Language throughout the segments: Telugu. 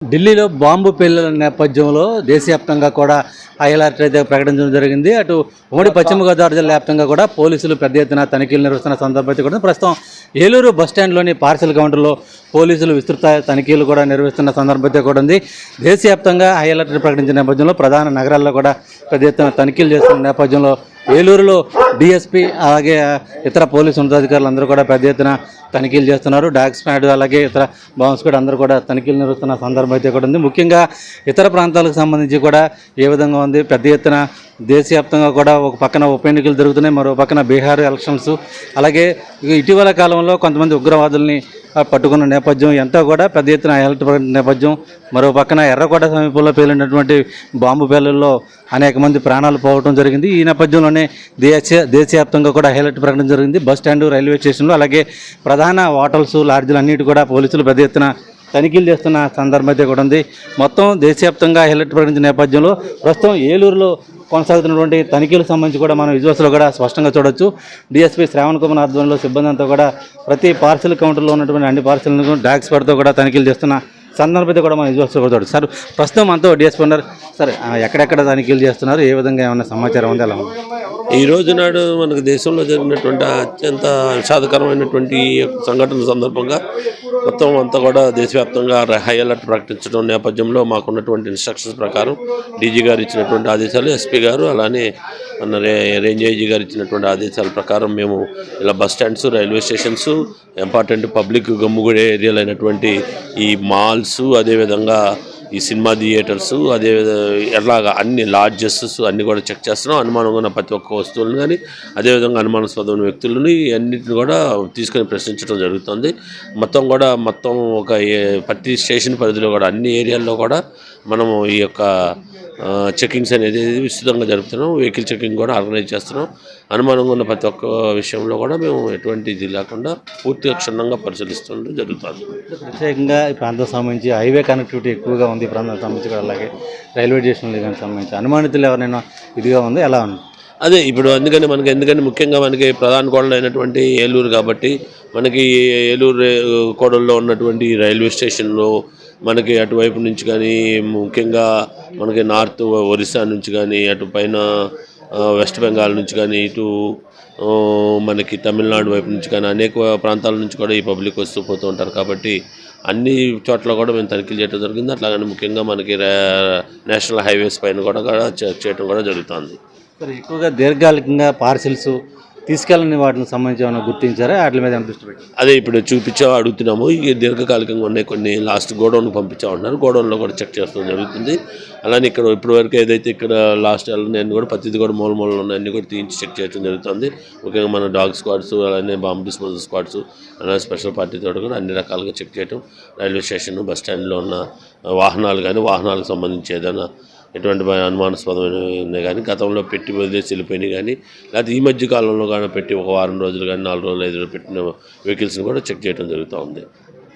ఢిల్లీలో బాంబు పేలుల నేపథ్యంలో దేశవ్యాప్తంగా కూడా హై అలర్ట్ అయితే ప్రకటించడం జరిగింది. అటు ఉమ్మడి పశ్చిమ గోదావరి జిల్లా వ్యాప్తంగా కూడా పోలీసులు పెద్ద ఎత్తున తనిఖీలు నిర్వహిస్తున్న సందర్భం అయితే కూడా ప్రస్తుతం ఏలూరు బస్టాండ్లోని పార్సల్ కౌంటర్లో పోలీసులు విస్తృత తనిఖీలు కూడా నిర్వహిస్తున్న సందర్భం అయితే కూడా ఉంది. దేశవ్యాప్తంగా హై అలర్ట్ ప్రకటించిన నేపథ్యంలో ప్రధాన నగరాల్లో కూడా పెద్ద ఎత్తున తనిఖీలు చేస్తున్న నేపథ్యంలో ఏలూరులో డిఎస్పీ అలాగే ఇతర పోలీసు ఉన్నతాధికారులు అందరూ కూడా పెద్ద ఎత్తున తనిఖీలు చేస్తున్నారు. డాగ్ స్క్వాడ్ అలాగే ఇతర బాంబ్ స్క్వాడ్ అందరూ కూడా తనిఖీలు నిర్వహిస్తున్న సందర్భం అయితే కూడా ఉంది. ముఖ్యంగా ఇతర ప్రాంతాలకు సంబంధించి కూడా ఏ విధంగా ఉంది, పెద్ద ఎత్తున దేశవ్యాప్తంగా కూడా ఒక పక్కన ఉప ఎన్నికలు జరుగుతున్నాయి, మరో పక్కన బీహార్ ఎలక్షన్స్, అలాగే ఇటీవల కాలంలో కొంతమంది ఉగ్రవాదుల్ని పట్టుకున్న నేపథ్యం ఎంతో కూడా పెద్ద ఎత్తున అలర్ట్ నేపథ్యం. మరో పక్కన ఎర్రకోట సమీపంలో పేలినటువంటి బాంబు పేలుల్లో అనేక మంది ప్రాణాలు పోవడం జరిగింది. ఈ నేపథ్యంలోనే దేశవ్యాప్తంగా కూడా అలర్ట్ ప్రకటన జరిగింది. బస్ స్టాండ్, రైల్వే స్టేషన్లు అలాగే ప్రధాన హోటల్స్, లాడ్జీలు అన్నిటి కూడా పోలీసులు పెద్ద ఎత్తున తనిఖీలు చేస్తున్న సందర్భం అయితే కూడా ఉంది. మొత్తం దేశవ్యాప్తంగా అలర్ట్ ప్రకటించిన నేపథ్యంలో ప్రస్తుతం ఏలూరులో కొనసాగుతున్నటువంటి తనిఖీలకు సంబంధించి కూడా మనం విజువల్స్లో కూడా స్పష్టంగా చూడొచ్చు. డిఎస్పీ శ్రావణ్ కుమార్ ఆధ్వర్యంలో సిబ్బంది అంతా కూడా ప్రతి పార్సల్ కౌంటర్లో ఉన్నటువంటి అన్ని పార్సల్ను డాగ్ స్క్వాడ్తో కూడా తనిఖీలు చేస్తున్న సందర్భం కూడా మనం విజువల్స్లో కూడా చూడొచ్చు. సార్, ప్రస్తుతం మనతో డిఎస్పీ ఉన్నారు. సరే, ఎక్కడెక్కడ తనిఖీలు చేస్తున్నారు, ఏ విధంగా ఏమైనా సమాచారం ఉంది, ఎలా ఉంది? ఈ రోజు నాడు మనకు దేశంలో జరిగినటువంటి అత్యంత విషాదకరమైనటువంటి సంఘటన సందర్భంగా మొత్తం అంతా కూడా దేశవ్యాప్తంగా హై అలర్ట్ ప్రకటించడం నేపథ్యంలో మాకున్నటువంటి ఇన్స్ట్రక్షన్స్ ప్రకారం డీజీ గారు ఇచ్చినటువంటి ఆదేశాలు, ఎస్పీ గారు అలానే మన రేంజ్ ఐజీ గారు ఇచ్చినటువంటి ఆదేశాల ప్రకారం మేము ఇలా bus stands, railway stations, important public గమ్ముగూడే ఏరియాలు అయినటువంటి ఈ మాల్స్, అదేవిధంగా ఈ సినిమా థియేటర్స్, అదే ఎలాగా అన్ని లాడ్జెస్ అన్నీ కూడా చెక్ చేస్తున్నాం. అనుమానంగా ఉన్న ప్రతి ఒక్క వస్తువులను కానీ అదేవిధంగా అనుమానాస్పదమైన వ్యక్తులని అన్నింటిని కూడా తీసుకొని ప్రశ్నించడం జరుగుతుంది. మొత్తం ఒక ప్రతి స్టేషన్ పరిధిలో కూడా అన్ని ఏరియాల్లో కూడా మనము ఈ యొక్క చెకింగ్స్ అనేది విస్తృతంగా జరుపుతున్నాం. వెహికల్ చెకింగ్ కూడా ఆర్గనైజ్ చేస్తున్నాం. అనుమానంగా ఉన్న ప్రతి ఒక్క విషయంలో కూడా మేము ఎటువంటి ఇది లేకుండా పూర్తిగా క్షుణ్ణంగా పరిశీలిస్తుండడం జరుగుతుంది. ప్రత్యేకంగా ఈ ప్రాంతం సంబంధించి హైవే కనెక్టివిటీ ఎక్కువగా ఉంది ఈ ప్రాంతానికి సంబంధించి కూడా, అలాగే రైల్వే స్టేషన్లు కానీ సంబంధించి అనుమానితులు ఎవరైనా ఇదిగా ఉంది, ఎలా ఉంది? అదే ఇప్పుడు ఎందుకని ముఖ్యంగా మనకి ప్రధాన కోడలు అయినటువంటి ఏలూరు కాబట్టి మనకి ఏలూరు కోడల్లో ఉన్నటువంటి రైల్వే స్టేషన్లో మనకి అటువైపు నుంచి కానీ, ముఖ్యంగా మనకి నార్త్ ఒరిస్సా నుంచి కానీ, అటు పైన వెస్ట్ బెంగాల్ నుంచి కానీ, ఇటు మనకి తమిళనాడు వైపు నుంచి కానీ అనేక ప్రాంతాల నుంచి కూడా ఈ పబ్లిక్ వస్తూ పోతూ ఉంటారు. కాబట్టి అన్ని చోట్ల కూడా మేము తనిఖీలు చేయడం జరిగింది. అట్లాగని ముఖ్యంగా మనకి నేషనల్ హైవేస్ పైన కూడా చేయడం కూడా జరుగుతుంది. సరే, ఎక్కువగా దీర్ఘకాలికంగా పార్సిల్స్ తీసుకెళ్ళని వాటికి సంబంధించి ఏమైనా గుర్తించారా, వాటి మీద దృష్టి పెట్టి? అదే ఇప్పుడు అడుగుతున్నాము. ఈ దీర్ఘకాలికంగా ఉన్నాయి కొన్ని లాస్ట్ గోడౌన్కి పంపించామన్నారు. గోడౌన్లో కూడా చెక్ చేస్తూ జరుగుతుంది. అలానే ఇక్కడ ఇప్పటివరకు ఏదైతే ఇక్కడ లాస్ట్ నేను కూడా ప్రతిదీ కూడా మూలమూలలో ఉన్నాయన్నీ కూడా తీయించి చెక్ చేయడం జరుగుతుంది. ముఖ్యంగా మన డాగ్ స్క్వాడ్స్, అలానే బాంబ్ డిస్పోజల్ స్క్వాడ్స్, అలానే స్పెషల్ పార్టీతో కూడా అన్ని రకాలుగా చెక్ చేయడం. రైల్వే స్టేషన్, బస్ స్టాండ్లో ఉన్న వాహనాలు కానీ, వాహనాలకు సంబంధించి ఏదైనా ఎటువంటి అనుమానాస్పదమైనవి కానీ గతంలో పెట్టి వదిలేసి వెళ్ళిపోయినాయి కానీ, లేకపోతే ఈ మధ్య కాలంలో కానీ పెట్టి ఒక వారం రోజులు కానీ 4 రోజులు 5 రోజులు పెట్టిన వెహికల్స్ని కూడా చెక్ చేయడం జరుగుతూ ఉంది.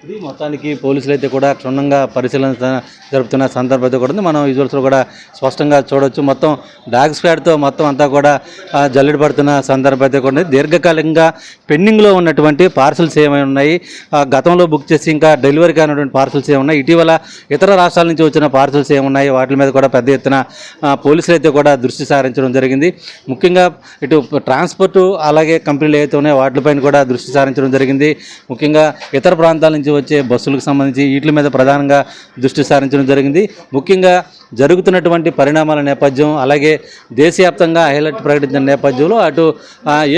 ఇది మొత్తానికి పోలీసులు అయితే కూడా క్షుణ్ణంగా పరిశీలన జరుపుతున్న సందర్భం కూడా ఉంది. మనం విజువల్స్లో కూడా స్పష్టంగా చూడవచ్చు. మొత్తం డాగ్ స్క్వాడ్తో మొత్తం అంతా కూడా జల్లెడ పడుతున్న సందర్భం అయితే కూడా ఉంది. దీర్ఘకాలికంగా పెండింగ్లో ఉన్నటువంటి పార్సల్స్ ఏమైనా ఉన్నాయి, గతంలో బుక్ చేసి ఇంకా డెలివరీ కానటువంటి పార్సల్స్ ఏమున్నాయి, ఇటీవల ఇతర రాష్ట్రాల నుంచి వచ్చిన పార్సల్స్ ఏమున్నాయి, వాటి మీద కూడా పెద్ద ఎత్తున పోలీసులు అయితే కూడా దృష్టి సారించడం జరిగింది. ముఖ్యంగా ఇటు ట్రాన్స్పోర్ట్ అలాగే కంపెనీలు ఏవైతే ఉన్నాయో వాటిపైన కూడా దృష్టి సారించడం జరిగింది. ముఖ్యంగా ఇతర ప్రాంతాల నుంచి వచ్చే బస్సులకు సంబంధించి వీటి మీద ప్రధానంగా దృష్టి సారించడం జరిగింది. ముఖ్యంగా జరుగుతున్నటువంటి పరిణామాల నేపథ్యం, అలాగే దేశవ్యాప్తంగా అలర్ట్ ప్రకటించిన నేపథ్యంలో అటు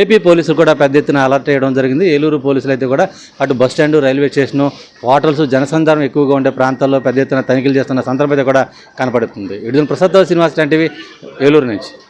ఏపీ పోలీసులు కూడా పెద్ద ఎత్తున అలర్ట్ చేయడం జరిగింది. ఏలూరు పోలీసులు అయితే కూడా అటు bus stand, railway station, hotels, జనసంచారం ఎక్కువగా ఉండే ప్రాంతాల్లో పెద్ద ఎత్తున తనిఖీలు చేస్తున్న సందర్భం అయితే కూడా కనపడుతుంది. విడుదల ప్రసాద్, శ్రీనివాస్ టీవీ, ఏలూరు నుంచి.